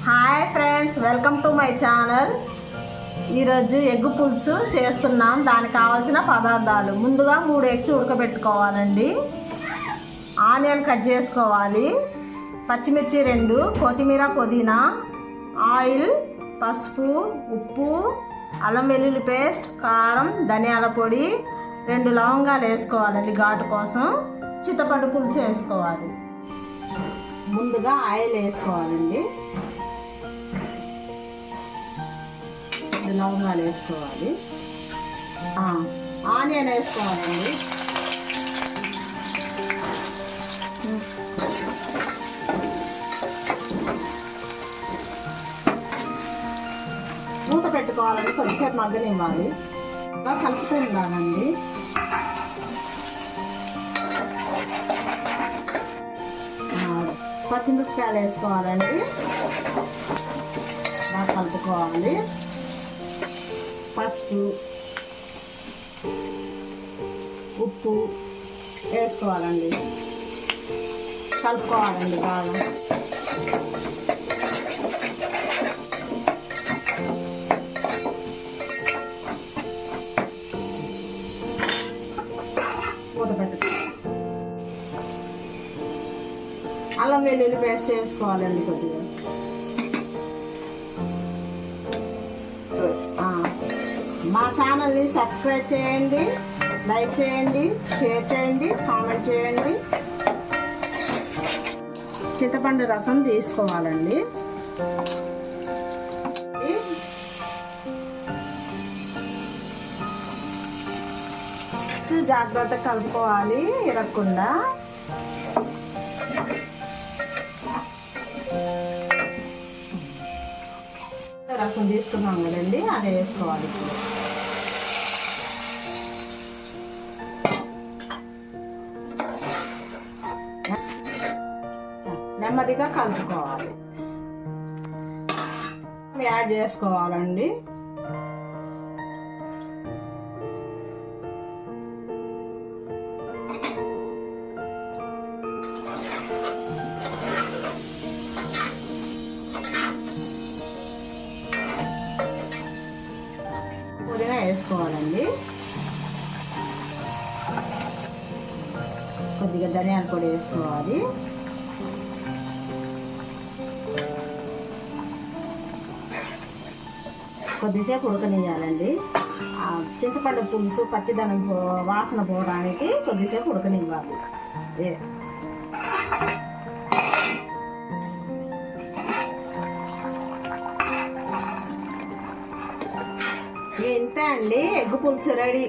Hi friends, welcome to my channel. ఈరోజు egg పులుసు చేస్తున్నాం. దానికి కావాల్సిన పదార్థాలు: ముందుగా 3 ఎగ్స్ ఉడకబెట్టుకోవాలండి, ఆనియన్ కట్ చేసుకోవాలి, పచ్చిమిర్చి 2, కొత్తిమీర, పుదీనా, ఆయిల్, పసుపు, ఉప్పు, అల్లం వెల్లుల్లి పేస్ట్, కారం, ధనియాల పొడి, 2 లవంగాలు వేసుకోవాలండి ఘాటు కోసం. చింతపండు పులుసు వేసుకోవాలి. ముందుగా ఆయిల్ వేసుకోవాలండి, లవంగాలు వేసుకోవాలి, ఆనియన్ వేసుకోవాలండి, మూత పెట్టుకోవాలండి, కొద్దిసేపు మగ్గనివ్వాలి, కలుపుతూ ఉండాలండి. పచ్చిమిరపకాయలు వేసుకోవాలండి, బాగా కలుపుకోవాలి. పసుపు, ఉప్పు వేసుకోవాలండి, కలుపుకోవాలండి బాగా. మూత పెట్టు. అల్లం వెల్లుల్లి పేస్ట్ వేసుకోవాలండి కొద్దిగా. మా ఛానల్ని సబ్స్క్రైబ్ చేయండి, లైక్ చేయండి, షేర్ చేయండి, కామెంట్ చేయండి. చింతపండు రసం తీసుకోవాలండి. జాగ్రత్తగా కలుపుకోవాలి, ఇరగకుండా. రసం తీసుకున్నాం కదండి, అది వేసుకోవాలి. నెమ్మదిగా కలుపుకోవాలి, యాడ్ చేసుకోవాలండి. పుదీనా వేసుకోవాలండి, కొద్దిగా ధనియాల పొడి వేసుకోవాలి, కొద్దిసేపు ఉడకనివ్వాలండి. చింతపండు పులుసు పచ్చిదనం వాసన పోవడానికి కొద్దిసేపు ఉడకనివ్వాలి. ఇంతే అండి, ఎగ్ పులుసు రెడీ.